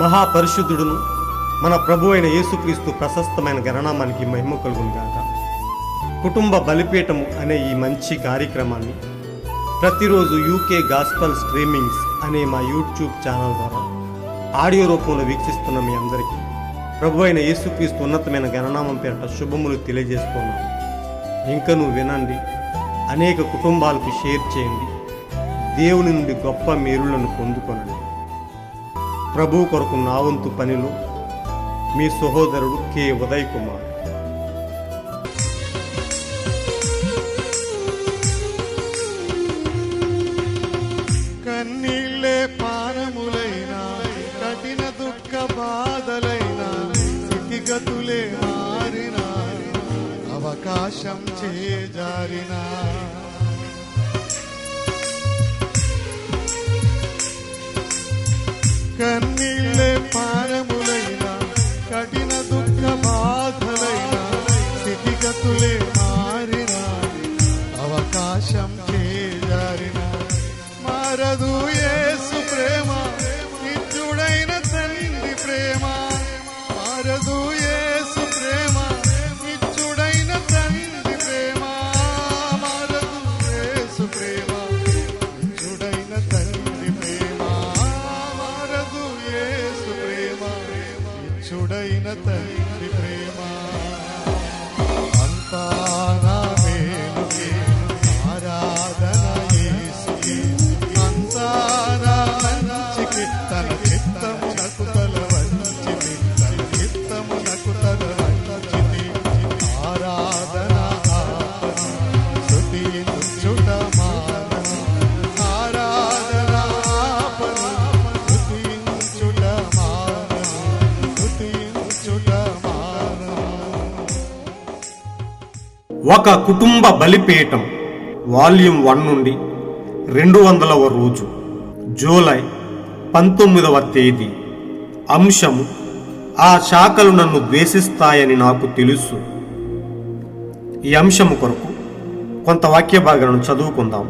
మహాపరిశుద్ధుడును మన ప్రభు అయిన యేసుక్రీస్తు ప్రశస్తమైన గణనామానికి మహిమ కలుగును గాక. కుటుంబ బలిపీఠము అనే ఈ మంచి కార్యక్రమాన్ని ప్రతిరోజు యూకే గాస్పల్ స్ట్రీమింగ్స్ అనే మా యూట్యూబ్ ఛానల్ ద్వారా ఆడియో రూపంలో వీక్షిస్తున్న మీ అందరికీ ప్రభు అయిన యేసుక్రీస్తు ఉన్నతమైన గణనామం పేరిట శుభములు తెలియజేస్తున్నాను. ఇంకనూ వినండి, అనేక కుటుంబాలకు షేర్ చేయండి, దేవుని నుండి గొప్ప మేలులను పొందుకొనండి. ప్రభు కొరకు నా వంతు పనిలో మీ సహోదరుడు కె ఉదయ్ కుమార్. కన్నీళ్ళే పానములైనా, కఠిన దుఃఖ బాధలైనా, స్థితిగతులే మారినా, అవకాశం చేజారినా, కన్నీళ్ళే పానములైనా, కఠిన దుఃఖ బాధలైనా, స్థితిగతులే మారినా, అవకాశం చేజారినా, మారదు యేసు ప్రేమ, నిత్యుడైన తండ్రి ప్రేమ. మారదు యేసు ప్రేమ, నిత్యుడైన తండ్రి ప్రేమ. మారదు యేసు ప్రేమ, నిత్యుడైన తండ్రి ప్రేమ. మారదు యేసు ప్రేమ, నిత్యుడైన తండ్రి ప్రేమ. అంతా నా మేలుకే, ఆరాధన యేసుకే. తన చిత్తమునకు తల వంచితి, తన చిత్తమునకు తల వంచితి. ఆరాధన ఆపను, స్తుతించుట మానను. ఆరాధన ఆపను, స్తుతించుట మానను, స్తుతించుట మానను. ఒక కుటుంబ బలిపీఠం వాల్యూమ్ 1 నుండి 200వ రోజు, జూలై 19వ తేదీ. అంశము: ఆ శాఖలు నన్ను ద్వేషిస్తాయని నాకు తెలుసు. ఈ అంశము కొరకు కొంత వాక్య భాగాలను చదువుకుందాం.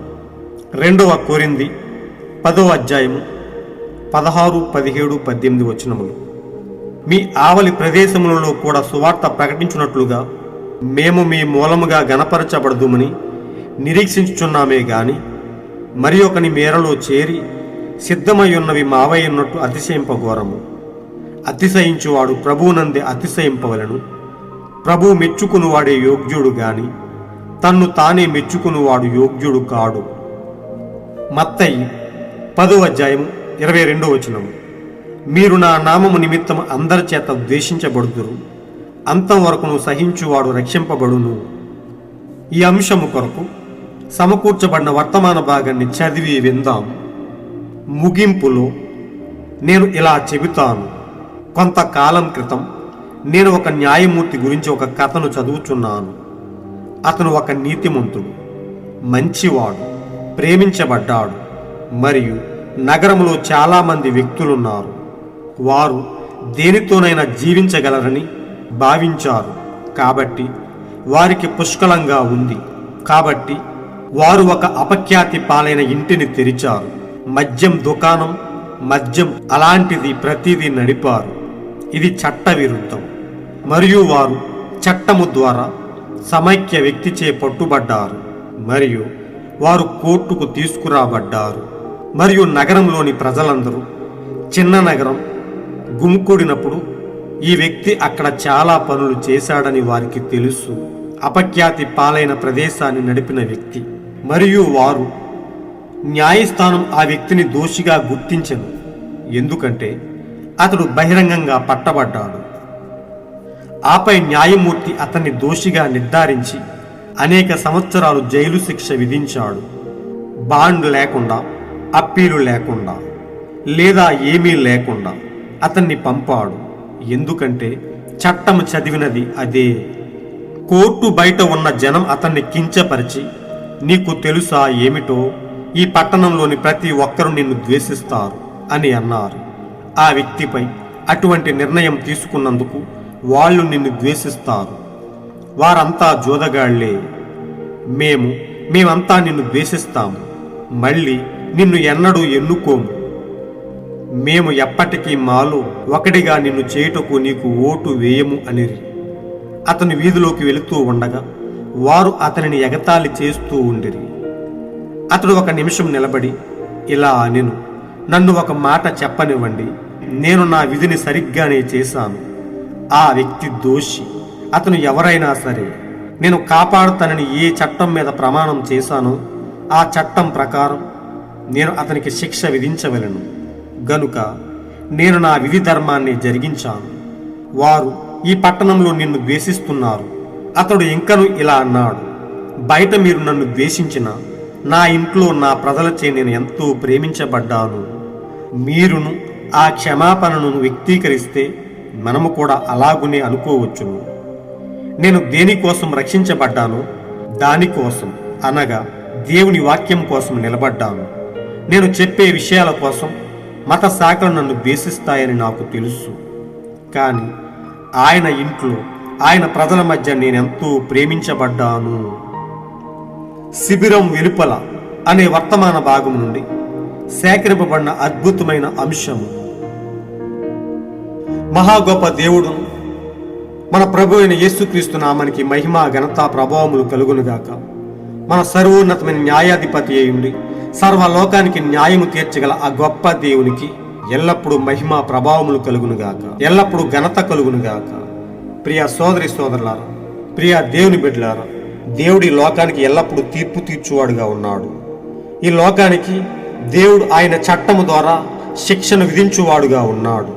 2వ కొరింథీ 10వ అధ్యాయము 16, 17, 18 వచనములు. మీ ఆవలి ప్రదేశములలో కూడా సువార్త ప్రకటించున్నట్లుగా మేము మీ మూలముగా గణపరచబడదుమని నిరీక్షించుచున్నామే గాని మరి ఒకని మేరలో చేరి సిద్ధమై ఉన్నవి మావై ఉన్నట్టు అతిశయింపఘోరము. అతిశయించువాడు ప్రభువునందే అతిశయింపవలను. ప్రభు మెచ్చుకునివాడే యోగ్యుడు గాని తన్ను తానే మెచ్చుకునివాడు యోగ్యుడు కాడు. మత్తయి 10వ అధ్యాయము 22వ వచనము. మీరు నా నామము నిమిత్తం అందరి చేత ద్వేషించబడుదురు, అంతం వరకును సహించువాడు రక్షింపబడును. ఈ అంశము కొరకు సమకూర్చబడిన వర్తమాన భాగాన్ని చదివి విందాం. ముగింపులో నేను ఇలా చెబుతాను. కొంతకాలం క్రితం నేను ఒక న్యాయమూర్తి గురించి ఒక కథను చదువుచున్నాను. అతను ఒక నీతిమంతుడు, మంచివాడు, ప్రేమించబడ్డాడు. మరియు నగరంలో చాలామంది వ్యక్తులున్నారు. వారు దేనితోనైనా జీవించగలరని భావించారు. కాబట్టి వారికి పుష్కలంగా ఉంది. కాబట్టి వారు ఒక అపఖ్యాతి పాలైన ఇంటిని తెరిచారు. మద్యం దుకాణం, మద్యం అలాంటిది ప్రతిదీ నడిపారు. ఇది చట్ట విరుద్ధం. మరియు వారు చట్టము ద్వారా సమైక్య వ్యక్తిచే పట్టుబడ్డారు. మరియు వారు కోర్టుకు తీసుకురాబడ్డారు. మరియు నగరంలోని ప్రజలందరూ, చిన్న నగరం, గుమికూడినప్పుడు ఈ వ్యక్తి అక్కడ చాలా పనులు చేశాడని వారికి తెలుసు. అపఖ్యాతి పాలైన ప్రదేశాన్ని నడిపిన వ్యక్తి. మరియు వారు న్యాయస్థానం ఆ వ్యక్తిని దోషిగా గుర్తించెను, ఎందుకంటే అతడు బహిరంగంగా పట్టబడ్డాడు. ఆపై న్యాయమూర్తి అతన్ని దోషిగా నిర్ధారించి అనేక సంవత్సరాలు జైలు శిక్ష విధించాడు. బాండ్ లేకుండా, అప్పీలు లేకుండా, లేదా ఏమీ లేకుండా అతన్ని పంపాడు. ఎందుకంటే చట్టం చదివినది అదే. కోర్టు బయట ఉన్న జనం అతన్ని కించపరిచి, నీకు తెలుసా ఏమిటో, ఈ పట్టణంలోని ప్రతి ఒక్కరూ నిన్ను ద్వేషిస్తారు అని అన్నారు. ఆ వ్యక్తిపై అటువంటి నిర్ణయం తీసుకున్నందుకు వాళ్ళు నిన్ను ద్వేషిస్తారు. వారంతా జోదగాళ్లే. మేమంతా నిన్ను ద్వేషిస్తాము, మళ్ళీ నిన్ను ఎన్నడూ ఎన్నుకోము. మేము ఎప్పటికీ మాలో ఒకటిగా నిన్ను చేయుటకు నీకు ఓటు వేయము అనిరి. అతను వీధిలోకి వెళుతూ ఉండగా వారు అతనిని ఎగతాళి చేస్తూ ఉండిరి. అతడు ఒక నిమిషం నిలబడి ఇలా అనెను, నన్ను ఒక మాట చెప్పనివ్వండి. నేను నా విధిని సరిగ్గానే చేశాను. ఆ వ్యక్తి దోషి. అతను ఎవరైనా సరే, నేను కాపాడుతానని ఏ చట్టం మీద ప్రమాణం చేశానో ఆ చట్టం ప్రకారం నేను అతనికి శిక్ష విధించవలెను. గనుక నేను నా విధి ధర్మాన్ని జరిగించాను. వారు ఈ పట్టణంలో నిన్ను ద్వేషిస్తున్నారు. అతడు ఇంకను ఇలా అన్నాడు, బయట మీరు నన్ను ద్వేషించిన నా ఇంట్లో నా ప్రజలచే నేను ఎంతో ప్రేమించబడ్డాను. మీరును ఆ క్షమాపణను వ్యక్తీకరిస్తే మనము కూడా అలాగునే అనుకోవచ్చును. నేను దేనికోసం రక్షించబడ్డాను? దానికోసం, అనగా దేవుని వాక్యం కోసం నిలబడ్డాను. నేను చెప్పే విషయాల కోసం మత శాఖలు నన్ను ద్వేషిస్తాయని నాకు తెలుసు. కానీ ఆయన ఇంట్లో ఆయన ప్రజల మధ్య నేనెంతో ప్రేమించబడ్డాను. శిబిరం వెలుపల అనే వర్తమాన భాగం నుండి సేకరింపబడిన అద్భుతమైన అంశము. మహాగొప్ప దేవుడును మన ప్రభు అయిన యేసుక్రీస్తు నామానికి మహిమ ఘనత ప్రభావములు కలుగునుగాక. మన సర్వోన్నతమైన న్యాయాధిపతి అయ్యుండి సర్వలోకానికి న్యాయము తీర్చగల ఆ గొప్ప దేవునికి ఎల్లప్పుడూ మహిమ ప్రభావములు కలుగునుగాక, ఎల్లప్పుడూ ఘనత కలుగునుగాక. ప్రియ సోదరి సోదరులారా, ప్రియ దేవుని బిడ్డలారా, దేవుడి లోకానికి ఎల్లప్పుడూ తీర్పు తీర్చువాడుగా ఉన్నాడు. ఈ లోకానికి దేవుడు ఆయన చట్టము ద్వారా శిక్షను విధించువాడుగా ఉన్నాడు.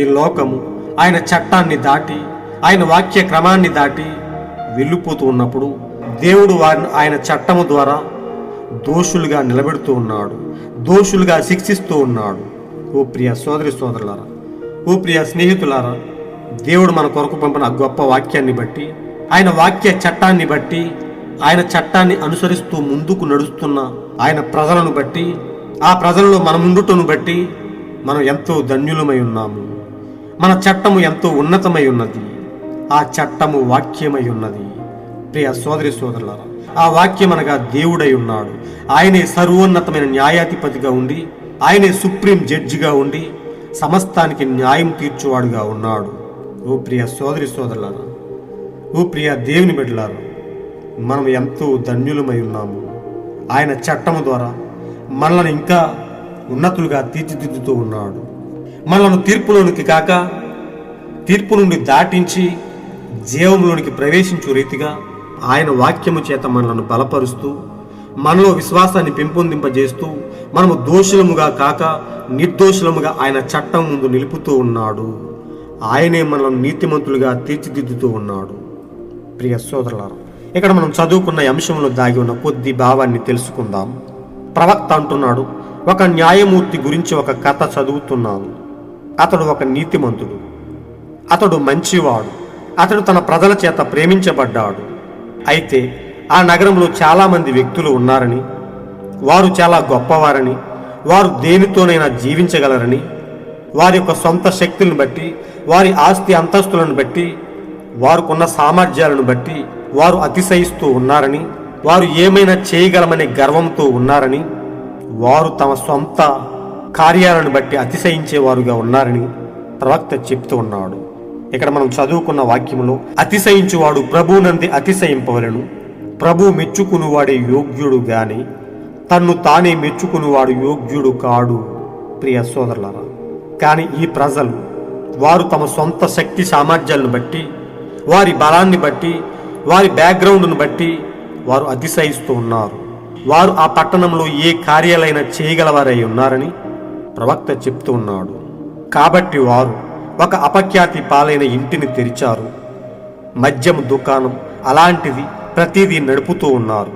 ఈ లోకము ఆయన చట్టాన్ని దాటి, ఆయన వాక్య క్రమాన్ని దాటి వెళ్ళిపోతూ ఉన్నప్పుడు దేవుడు వారిని ఆయన చట్టము ద్వారా దోషులుగా నిలబెడుతూ ఉన్నాడు, దోషులుగా శిక్షిస్తూ ఉన్నాడు. ఓ ప్రియ సోదరి సోదరులారా, ఓ ప్రియ స్నేహితులారా, దేవుడు మన కొరకు పంపిన గొప్ప వాక్యాన్ని బట్టి, ఆయన వాక్య చట్టాన్ని బట్టి, ఆయన చట్టాన్ని అనుసరిస్తూ ముందుకు నడుస్తున్న ఆయన ప్రజలను బట్టి, ఆ ప్రజలలో మనం ఉండుటను బట్టి మనం ఎంతో ధన్యులమై ఉన్నాము. మన చట్టము ఎంతో ఉన్నతమై ఉన్నది. ఆ చట్టము వాక్యమై ఉన్నది. ప్రియ సోదరి సోదరులారా, ఆ వాక్యం అనగా దేవుడై ఉన్నాడు. ఆయనే సర్వోన్నతమైన న్యాయాధిపతిగా ఉండి, ఆయనే సుప్రీం జడ్జిగా ఉండి సమస్తానికి న్యాయం తీర్చువాడుగా ఉన్నాడు. ఓ ప్రియ సోదరి సోదరులారా, ఓ ప్రియ దేవుని బిడ్డలారా, మనం ఎంతో ధన్యులమై ఉన్నాము. ఆయన చట్టము ద్వారా మనల్ని ఇంకా ఉన్నతులుగా తీర్చిదిద్దుతూ ఉన్నాడు. మనలను తీర్పులోనికి కాక తీర్పు నుండి దాటించి జీవంలోనికి ప్రవేశించు రీతిగా ఆయన వాక్యము చేత మనలను బలపరుస్తూ, మనలో విశ్వాసాన్ని పెంపొందింపజేస్తూ, మనము దోషులముగా కాక నిర్దోషులముగా ఆయన చట్టం ముందు నిలుపుతూ ఉన్నాడు. ఆయనే మనల్ని నీతిమంతులుగా తీర్చిదిద్దుతూ ఉన్నాడు. ప్రియ సోదరులారా, ఇక్కడ మనం చదువుకున్న అంశంలో దాగి ఉన్న కొద్ది భావాన్ని తెలుసుకుందాం. ప్రవక్త అంటున్నాడు, ఒక న్యాయమూర్తి గురించి ఒక కథ చదువుతున్నాను. అతడు ఒక నీతిమంతుడు, అతడు మంచివాడు, అతడు తన ప్రజల చేత ప్రేమించబడ్డాడు. అయితే ఆ నగరంలో చాలామంది వ్యక్తులు ఉన్నారని, వారు చాలా గొప్పవారని, వారు దేనితోనైనా జీవించగలరని, వారి యొక్క సొంత శక్తులను బట్టి, వారి ఆస్తి అంతస్తులను బట్టి, వారికున్న సామర్థ్యాలను బట్టి వారు అతిశయిస్తూ ఉన్నారని, వారు ఏమైనా చేయగలమనే గర్వంతో ఉన్నారని, వారు తమ సొంత కార్యాలను బట్టి అతిశయించేవారుగా ఉన్నారని ప్రవక్త చెప్తూ ఉన్నాడు. ఇక్కడ మనం చదువుకున్న వాక్యంలో అతిశయించువాడు ప్రభువునందే అతిశయింపవలెను, ప్రభు మెచ్చుకునివాడే యోగ్యుడు గాని తన్ను తానే మెచ్చుకునివాడు యోగ్యుడు కాడు. ప్రియ సోదరులారా, కానీ ఈ ప్రజలు వారు తమ సొంత శక్తి సామర్థ్యాలను బట్టి, వారి బలాన్ని బట్టి, వారి బ్యాక్గ్రౌండ్ను బట్టి వారు అతిశయిస్తూ ఉన్నారు. వారు ఆ పట్టణంలో ఏ కార్యాలైనా చేయగలవారై ఉన్నారని ప్రవక్త చెప్తూ ఉన్నాడు. కాబట్టి వారు ఒక అపఖ్యాతి పాలైన ఇంటిని తెరిచారు. మద్యం దుకాణం అలాంటిది ప్రతిదీ నడుపుతూ ఉన్నారు.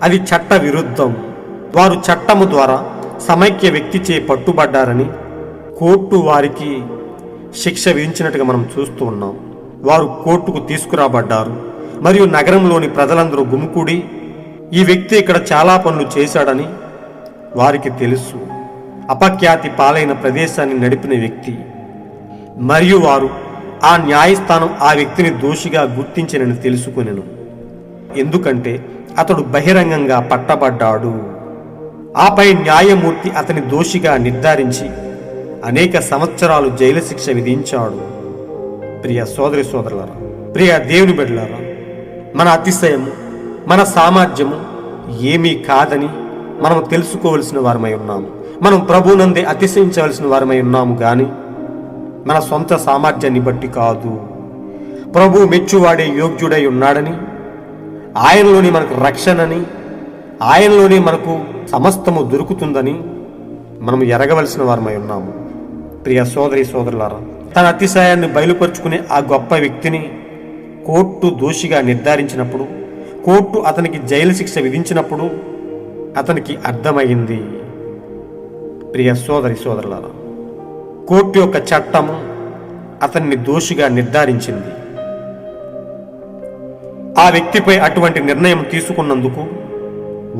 అది చట్ట విరుద్ధం. వారు చట్టము ద్వారా సమైక్య వ్యక్తిచే పట్టుబడ్డారని కోర్టు వారికి శిక్ష విధించినట్టుగా మనం చూస్తూ ఉన్నాం. వారు కోర్టుకు తీసుకురాబడ్డారు మరియు నగరంలోని ప్రజలందరూ గుమికూడి ఈ వ్యక్తి ఇక్కడ చాలా పనులు చేశాడని వారికి తెలుసు. అపఖ్యాతి పాలైన ప్రదేశాన్ని నడిపిన వ్యక్తి. మరియు వారు ఆ న్యాయస్థానం ఆ వ్యక్తిని దోషిగా గుర్తించినని తెలుసుకొనెను. ఎందుకంటే అతడు బహిరంగంగా పట్టబడ్డాడు. ఆపై న్యాయమూర్తి అతని దోషిగా నిర్ధారించి అనేక సంవత్సరాలు జైలు శిక్ష విధించాడు. ప్రియ సోదరి సోదరులారా, ప్రియ దేవుని బిడ్డలారా, మన అతిశయము, మన సామర్థ్యము ఏమీ కాదని మనం తెలుసుకోవలసిన వారమై ఉన్నాము. మనం ప్రభువునందే అతిశయించవలసిన వారమై ఉన్నాము కానీ మన సొంత సామర్థ్యాన్ని బట్టి కాదు. ప్రభు మెచ్చువాడే యోగ్యుడై ఉన్నాడని, ఆయనలోని మనకు రక్షణని, ఆయనలోనే మనకు సమస్తము దొరుకుతుందని మనం ఎరగవలసిన వారమై ఉన్నాము. ప్రియ సోదరి సోదరులారా, తన అతిశయాన్ని బయలుపరుచుకునే ఆ గొప్ప వ్యక్తిని కోర్టు దోషిగా నిర్ధారించినప్పుడు, కోర్టు అతనికి జైలు శిక్ష విధించినప్పుడు అతనికి అర్థమైంది. ప్రియ సోదరి సోదరులారా, కోర్టు యొక్క చట్టము అతన్ని దోషిగా నిర్ధారించింది. ఆ వ్యక్తిపై అటువంటి నిర్ణయం తీసుకున్నందుకు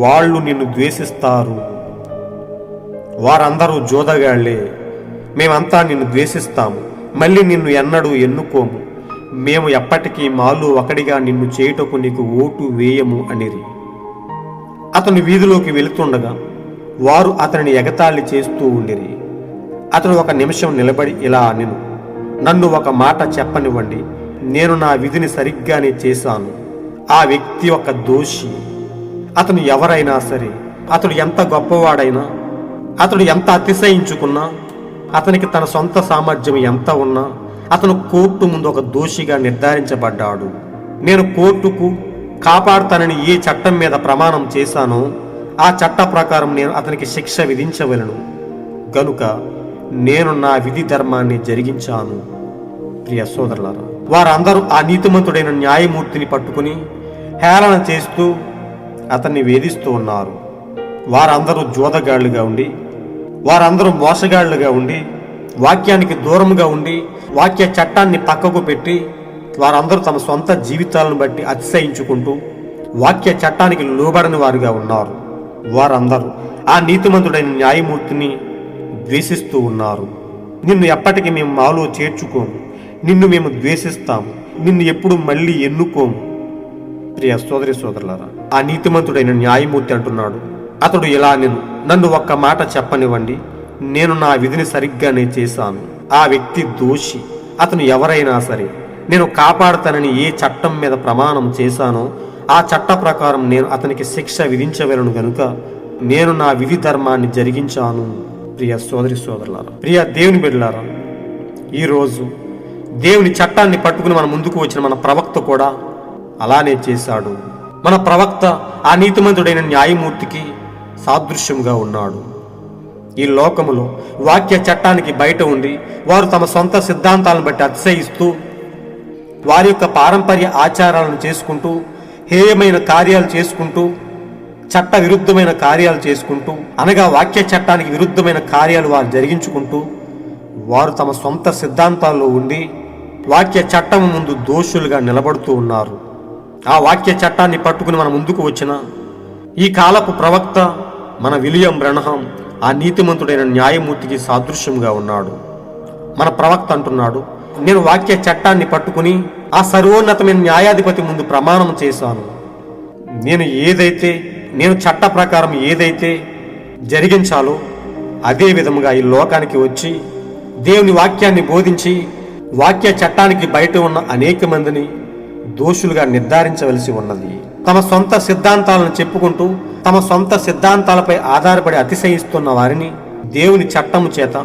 వాళ్ళు నిన్ను ద్వేషిస్తారు. వారందరూ జోదగాళ్లే, మేమంతా నిన్ను ద్వేషిస్తాము, మళ్ళీ నిన్ను ఎన్నడూ ఎన్నుకోము, మేము ఎప్పటికీ మాలో ఒకడిగా నిన్ను చేయుటకు నీకు ఓటు వేయము అనిరి. అతను వీధిలోకి వెళుతుండగా వారు అతనిని ఎగతాళి చేస్తూ ఉండిరి. అతను ఒక నిమిషం నిలబడి ఇలా అనెను, నన్ను ఒక మాట చెప్పనివ్వండి, నేను నా విధిని సరిగ్గానే చేశాను. ఆ వ్యక్తి ఒక దోషి. అతను ఎవరైనా సరే, అతడు ఎంత గొప్పవాడైనా, అతడు ఎంత అతిశయించుకున్నా, అతనికి తన సొంత సామర్థ్యం ఎంత ఉన్నా, అతను కోర్టు ముందు ఒక దోషిగా నిర్ధారించబడ్డాడు. నేను కోర్టుకు కాపాడుతానని ఏ చట్టం మీద ప్రమాణం చేశానో ఆ చట్ట ప్రకారం నేను అతనికి శిక్ష విధించవలను గనుక నేను నా విధి ధర్మాన్ని జరిగించాను. ప్రియ సోదరులారా, వారందరూ ఆ నీతిమంతుడైన న్యాయమూర్తిని పట్టుకుని హేళన చేస్తూ అతన్ని వేధిస్తూ ఉన్నారు. వారందరూ జోదగాళ్లుగా ఉండి, వారందరూ మోసగాళ్లుగా ఉండి, వాక్యానికి దూరంగా ఉండి, వాక్య చట్టాన్ని పక్కకు పెట్టి, వారందరూ తమ సొంత జీవితాలను బట్టి అతిశయించుకుంటూ వాక్య చట్టానికి లోబడని వారుగా ఉన్నారు. వారందరూ ఆ నీతిమంతుడైన న్యాయమూర్తిని ద్వేషిస్తూ ఉన్నారు. నిన్ను ఎప్పటికీ మేము మాలో చేర్చుకోము, నిన్ను మేము ద్వేషిస్తాము, నిన్ను ఎప్పుడు మళ్ళీ ఎన్నుకోము. ప్రియ సోదరి సోదరులారా, ఆ నీతిమంతుడైన న్యాయమూర్తి అంటున్నాడు, అతడు ఇలా నన్ను ఒక్క మాట చెప్పనివ్వండి, నేను నా విధిని సరిగ్గానే చేశాను. ఆ వ్యక్తి దోషి. అతను ఎవరైనా సరే, నేను కాపాడుతానని ఏ చట్టం మీద ప్రమాణం చేశానో ఆ చట్ట ప్రకారం నేను అతనికి శిక్ష విధించవలను గనుక నేను నా విధి ధర్మాన్ని జరిగించాను. ప్రియ సోదరి సోదరులారా, ప్రియ దేవుని బిడ్డలారా, ఈరోజు దేవుని చట్టాన్ని పట్టుకుని మన ముందుకు వచ్చిన మన ప్రవక్త కూడా అలానే చేశాడు. మన ప్రవక్త ఆ నీతిమంతుడైన న్యాయమూర్తికి సాదృశ్యంగా ఉన్నాడు. ఈ లోకములో వాక్య చట్టానికి బయట ఉండి వారు తమ సొంత సిద్ధాంతాలను బట్టి అతిశయిస్తూ వారి యొక్క పారంపర్య ఆచారాలను చేసుకుంటూ, హేయమైన కార్యాలు చేసుకుంటూ, చట్ట విరుద్ధమైన కార్యాలు చేసుకుంటూ, అనగా వాక్య చట్టానికి విరుద్ధమైన కార్యాలు వారు జరిగించుకుంటూ, వారు తమ సొంత సిద్ధాంతాల్లో ఉండి వాక్య చట్టం ముందు దోషులుగా నిలబడుతూ ఉన్నారు. ఆ వాక్య చట్టాన్ని పట్టుకుని మన ముందుకు వచ్చిన ఈ కాలపు ప్రవక్త మన విలియం బ్రనహాం ఆ నీతిమంతుడైన న్యాయమూర్తికి సాదృశ్యంగా ఉన్నాడు. మన ప్రవక్త అంటున్నాడు, నేను వాక్య చట్టాన్ని పట్టుకుని ఆ సర్వోన్నతమైన న్యాయాధిపతి ముందు ప్రమాణం చేశాను. నేను చట్ట ప్రకారం ఏదైతే జరిగించాలో అదే విధముగా ఈ లోకానికి వచ్చి దేవుని వాక్యాన్ని బోధించి వాక్య చట్టానికి బయట ఉన్న అనేక మందిని దోషులుగా నిర్ధారించవలసి ఉన్నది. తమ సొంత సిద్ధాంతాలను చెప్పుకుంటూ తమ సొంత సిద్ధాంతాలపై ఆధారపడి అతిశయిస్తున్న వారిని దేవుని చట్టము చేత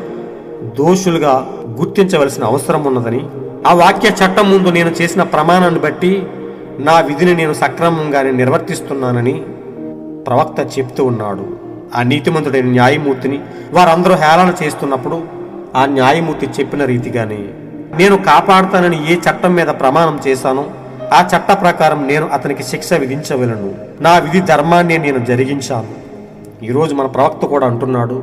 దోషులుగా గుర్తించవలసిన అవసరం ఉన్నదని, ఆ వాక్య చట్టం ముందు నేను చేసిన ప్రమాణాన్ని బట్టి నా విధిని నేను సక్రమంగానే నిర్వర్తిస్తున్నానని ప్రవక్త చెప్తూ ఉన్నాడు. ఆ నీతిమంతుడైన న్యాయమూర్తిని వారందరూ హేళన చేస్తున్నప్పుడు ఆ న్యాయమూర్తి చెప్పిన రీతిగానే నేను కాపాడుతానని ఏ చట్టం మీద ప్రమాణం చేశానో ఆ చట్ట ప్రకారం నేను అతనికి శిక్ష విధించవలను. నా విధి ధర్మాన్ని నేను జరిగించాను. ఈరోజు మన ప్రవక్త కూడా అంటున్నాడు,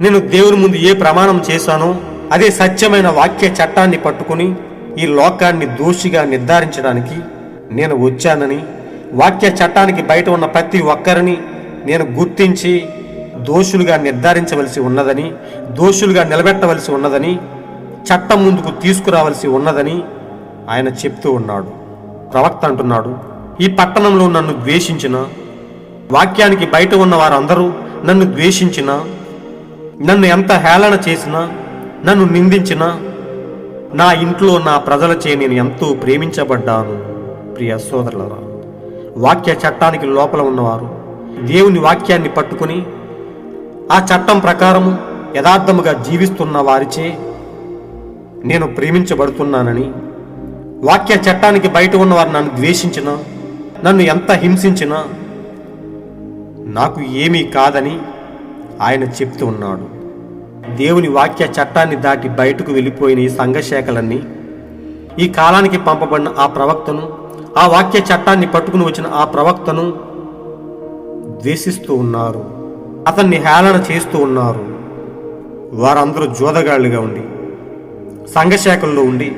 నేను దేవుని ముందు ఏ ప్రమాణం చేశానో అదే సత్యమైన వాక్య చట్టాన్ని పట్టుకుని ఈ లోకాన్ని దోషిగా నిర్ధారించడానికి నేను వచ్చానని, వాక్య చట్టానికి బయట ఉన్న ప్రతి ఒక్కరిని నేను గుర్తించి దోషులుగా నిర్ధారించవలసి ఉన్నదని, దోషులుగా నిలబెట్టవలసి ఉన్నదని, చట్టం ముందుకు తీసుకురావలసి ఉన్నదని ఆయన చెప్తూ ఉన్నాడు. ప్రవక్త అంటున్నాడు, ఈ పట్టణంలో నన్ను ద్వేషించిన, వాక్యానికి బయట ఉన్న వారందరూ నన్ను ద్వేషించిన, నన్ను ఎంత హేళన చేసినా, నన్ను నిందించిన నా ఇంట్లో నా ప్రజలచే నేను ఎంతో ప్రేమించబడ్డాను. ప్రియ సోదరులారా, వాక్య చట్టానికి లోపల ఉన్నవారు దేవుని వాక్యాన్ని పట్టుకుని ఆ చట్టం ప్రకారము యథార్థముగా జీవిస్తున్న వారిచే నేను ప్రేమించబడుతున్నానని, వాక్య చట్టానికి బయట ఉన్నవారు నన్ను ద్వేషించినా, నన్ను ఎంత హింసించినా నాకు ఏమీ కాదని ఆయన చెప్తూ ఉన్నాడు. దేవుని వాక్య చట్టాన్ని దాటి బయటకు వెళ్ళిపోయిన ఈ సంఘశాఖలన్నీ ఈ కాలానికి పంపబడిన ఆ ప్రవక్తను, ఆ వాక్య చట్టాన్ని పట్టుకుని వచ్చిన ఆ ప్రవక్తను ద్వేషిస్తూ ఉన్నారు, అతన్ని హేళన చేస్తూ ఉన్నారు. వారందరూ జోదగాళ్ళుగా ఉండి, సంఘశాఖల్లో ఉండి,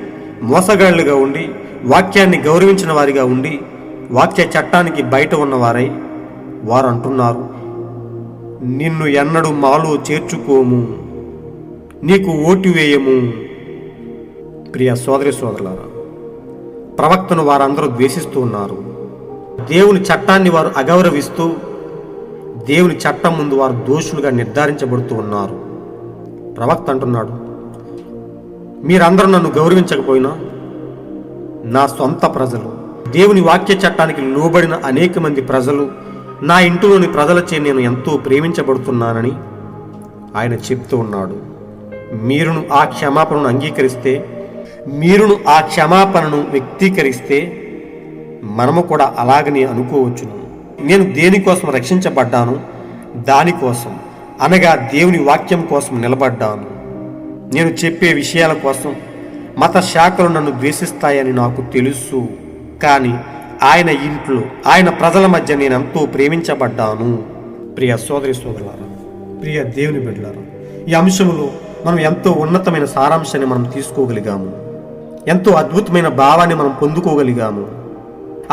మోసగాళ్ళుగా ఉండి, వాక్యాన్ని గౌరవించిన వారిగా ఉండి, వాక్య చట్టానికి బయట ఉన్నవారై వారు అంటున్నారు, నిన్ను ఎన్నడూ మాలో చేర్చుకోము, నీకు ఓటు వేయము. ప్రియ సోదరి సోదరులారా, ప్రవక్తను వారందరూ ద్వేషిస్తూ ఉన్నారు. దేవుని చట్టాన్ని వారు అగౌరవిస్తూ దేవుని చట్టం ముందు వారు దోషులుగా నిర్ధారించబడుతూ ఉన్నారు. ప్రవక్త అంటున్నాడు, మీరందరూ నన్ను గౌరవించకపోయినా నా సొంత ప్రజలు, దేవుని వాక్య చట్టానికి లోబడిన అనేక మంది ప్రజలు, నా ఇంటిలోని ప్రజలచే నేను ఎంతో ప్రేమించబడుతున్నానని ఆయన చెప్తూ ఉన్నాడు. మీరును ఆ క్షమాపణను అంగీకరిస్తే, మీరును ఆ క్షమాపణను వ్యక్తీకరిస్తే మనము కూడా అలాగనే అనుకోవచ్చును. నేను దేనికోసం రక్షించబడ్డాను, దానికోసం అనగా దేవుని వాక్యం కోసం నిలబడ్డాను. నేను చెప్పే విషయాల కోసం మత శాఖలు నన్ను ద్వేషిస్తాయని నాకు తెలుసు, కానీ ఆయన ఇంట్లో, ఆయన ప్రజల మధ్య నేను ఎంతో ప్రేమించబడ్డాను. ప్రియ సోదరి సోదరులారా, ప్రియ దేవుని బిడ్డలారా, ఈ అంశంలో మనం ఎంతో ఉన్నతమైన సారాంశాన్ని మనం తీసుకోగలిగాము, ఎంతో అద్భుతమైన భావాన్ని మనం పొందుకోగలిగాము.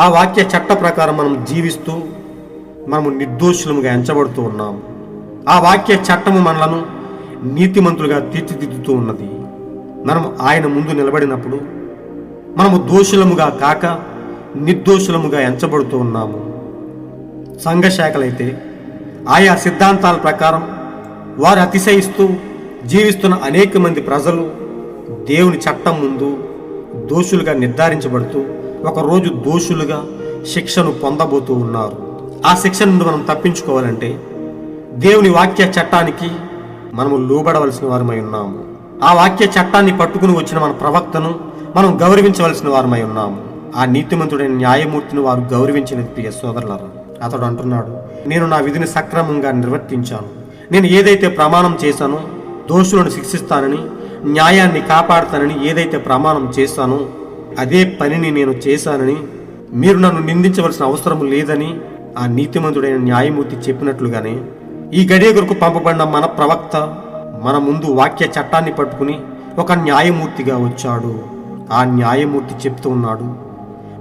ఆ వాక్య చట్ట ప్రకారం మనం జీవిస్తూ మనము నిర్దోషులముగా ఎంచబడుతూ ఉన్నాము. ఆ వాక్య చట్టము మనలను నీతిమంతులుగా తీర్చిదిద్దుతూ ఉన్నది. మనము ఆయన ముందు నిలబడినప్పుడు మనము దోషులముగా కాక నిర్దోషులముగా ఎంచబడుతూ ఉన్నాము. సంఘశాఖలైతే ఆయా సిద్ధాంతాల ప్రకారం వారు అతిశయిస్తూ జీవిస్తున్న అనేక మంది ప్రజలు దేవుని చట్టం ముందు దోషులుగా నిర్ధారించబడుతూ ఒకరోజు దోషులుగా శిక్షను పొందబోతూ ఉన్నారు. ఆ శిక్ష నుండి మనం తప్పించుకోవాలంటే దేవుని వాక్య చట్టానికి మనము లోబడవలసిన వారమై ఉన్నాము. ఆ వాక్య చట్టాన్ని పట్టుకుని వచ్చిన మన ప్రవక్తను మనం గౌరవించవలసిన వారమై ఉన్నాము. ఆ నీతిమంతుడైన న్యాయమూర్తిని వారు గౌరవించినది. ప్రియ సోదరులారా, అతడు అంటున్నాడు, నేను నా విధిని సక్రమంగా నిర్వర్తించాను. నేను ఏదైతే ప్రమాణం చేశానో, దోషులను శిక్షిస్తానని, న్యాయాన్ని కాపాడుతానని ఏదైతే ప్రమాణం చేశానో అదే పనిని నేను చేశానని, మీరు నన్ను నిందించవలసిన అవసరం లేదని ఆ నీతిమంతుడైన న్యాయమూర్తి చెప్పినట్లుగానే ఈ గడియ కొరకు పంపబడిన మన ప్రవక్త మన ముందు వాక్య చట్టాన్ని పట్టుకుని ఒక న్యాయమూర్తిగా వచ్చాడు. ఆ న్యాయమూర్తి చెప్తూ ఉన్నాడు,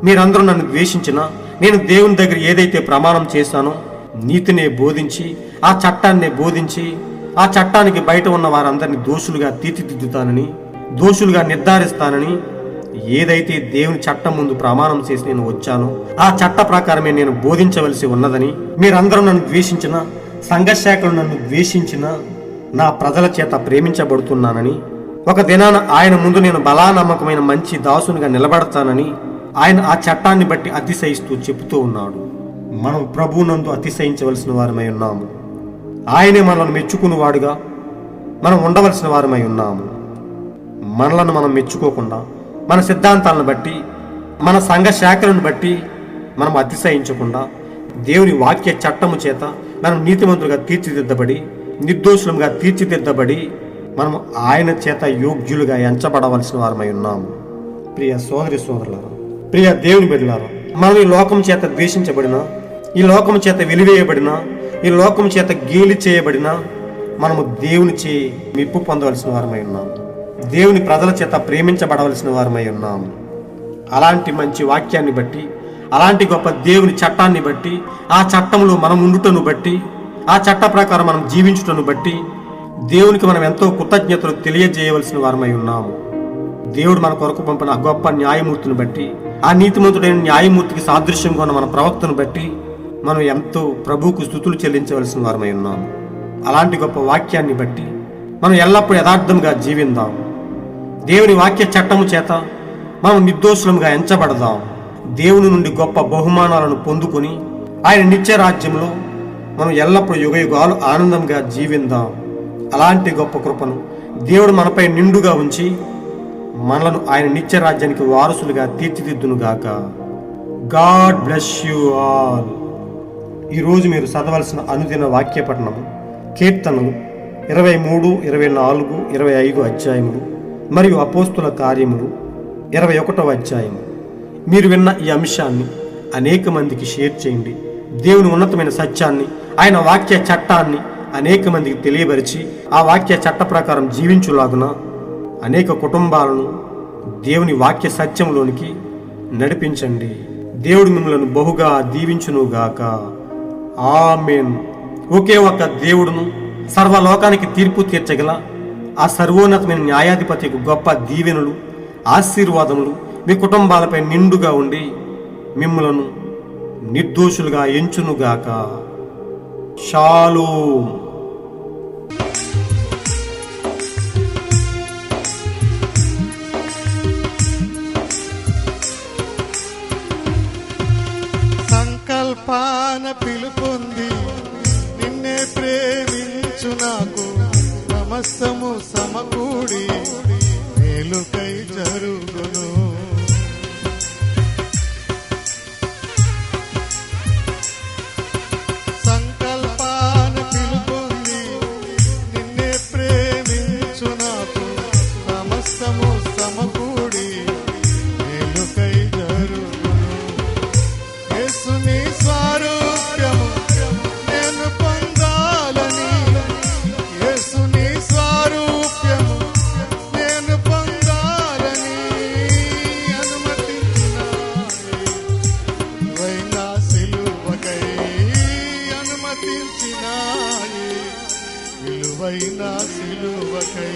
మీరందరూ నన్ను ద్వేషించినా నేను దేవుని దగ్గర ఏదైతే ప్రమాణం చేశానో, నీతినే బోధించి, ఆ చట్టాన్నే బోధించి, ఆ చట్టానికి బయట ఉన్న వారందరినీ దోషులుగా తీర్చిదిద్దుతానని, దోషులుగా నిర్ధారిస్తానని ఏదైతే దేవుని చట్టం ముందు ప్రమాణం చేసి నేను వచ్చానో ఆ చట్ట ప్రకారమే నేను బోధించవలసి ఉన్నదని, మీరందరూ నన్ను ద్వేషించిన, సంఘశాఖలు నన్ను ద్వేషించిన నా ప్రజల చేత ప్రేమించబడుతున్నానని, ఒక దినాన ఆయన ముందు నేను బలానమ్మకమైన మంచి దాసునిగా నిలబడతానని ఆయన ఆ చట్టాన్ని బట్టి అతిశయిస్తూ చెబుతూ ఉన్నాడు. మనం ప్రభువునందు అతిశయించవలసిన వారమై ఉన్నాము. ఆయనే మనల్ని మెచ్చుకునేవాడుగా మనం ఉండవలసిన వారమై ఉన్నాము. మనలను మనం మెచ్చుకోకుండా మన సిద్ధాంతాలను బట్టి, మన సంఘ శాఖలను బట్టి మనం అతిశయించకుండా దేవుని వాక్య చట్టము చేత మనం నీతిమంతులుగా తీర్చిదిద్దబడి, నిర్దోషులుగా తీర్చిదిద్దబడి మనం ఆయన చేత యోగ్యులుగా ఎంచబడవలసిన వారమై ఉన్నాము. ప్రియ సోదరి సోదరులారా, ప్రియ దేవుని బిడ్డలారా, మనం ఈ లోకం చేత ద్వేషించబడినా, ఈ లోకం చేత వెలివేయబడినా, ఈ లోకం చేత గేలి చేయబడినా మనము దేవుని చే మెప్పు పొందవలసిన వారమై ఉన్నాము. దేవుని ప్రజల చేత ప్రేమించబడవలసిన వారమై ఉన్నాము. అలాంటి మంచి వాక్యాన్ని బట్టి, అలాంటి గొప్ప దేవుని చట్టాన్ని బట్టి, ఆ చట్టంలో మనం ఉండుటను బట్టి, ఆ చట్ట ప్రకారం మనం జీవించుటను బట్టి దేవునికి మనం ఎంతో కృతజ్ఞతలు తెలియజేయవలసిన వారమై ఉన్నాము. దేవుడు మన కొరకు పంపిన ఆ గొప్ప న్యాయమూర్తిని బట్టి, ఆ నీతిమంతుడైన న్యాయమూర్తికి సాదృశ్యంగా ఉన్న మన ప్రవక్తను బట్టి మనం ఎంతో ప్రభువుకు స్తుతులు చెల్లించవలసిన వారమై ఉన్నాము. అలాంటి గొప్ప వాక్యాన్ని బట్టి మనం ఎల్లప్పుడూ యథార్థంగా జీవిందాం. దేవుని వాక్య చట్టము చేత మనం నిర్దోషులముగా ఎంచబడదాం. దేవుని నుండి గొప్ప బహుమానాలను పొందుకొని ఆయన నిత్య రాజ్యంలో మనం ఎల్లప్పుడూ యుగయుగాలు ఆనందంగా జీవిందాం. అలాంటి గొప్ప కృపను దేవుడు మనపై నిండుగా ఉంచి మనలను ఆయన నిత్య రాజ్యానికి వారసులుగా తీర్చిదిద్దునుగాక. God bless you all. ఈరోజు మీరు చదవలసిన అనుదిన వాక్య పఠనము కీర్తనలు 23, 24, 25 అధ్యాయములు మరియు అపోస్తుల కార్యములు 21వ అధ్యాయము. మీరు విన్న ఈ అంశాన్ని అనేక మందికి షేర్ చేయండి. దేవుని ఉన్నతమైన సత్యాన్ని, ఆయన వాక్య చట్టాన్ని అనేక మందికి తెలియపరిచి ఆ వాక్య చట్ట ప్రకారం జీవించులాగున అనేక కుటుంబాలను దేవుని వాక్య సత్యంలోనికి నడిపించండి. దేవుడు మిమ్మలను బహుగా దీవించునుగాక. ఆమేన్. ఒకే ఒక్క దేవుడును సర్వలోకానికి తీర్పు తీర్చగల ఆ సర్వోన్నతమైన న్యాయాధిపతికి గొప్ప దీవెనలు, ఆశీర్వాదములు మీ కుటుంబాలపై నిండుగా ఉండి మిమ్మలను నిర్దోషులుగా ఎంచునుగాక. షాలోమ్. సంకల్పాన పిలుపొంది నిన్నే ప్రేమించు నాకు సమస్తము సమకూడి మేలుకై జరుగును. సంకల్పాన పిలుపొంది నిన్నే ప్రేమించు నాకు సమస్తము సమకూడి మేలుకై జరుగును. యేసుని స్వరూప్యము నేను పొందాలని, యేసుని స్వరూప్యము నేను పొందాలని అనుమతించిన విలువైన సిలువకై, అనుమతించిన విలువైన సిలువకై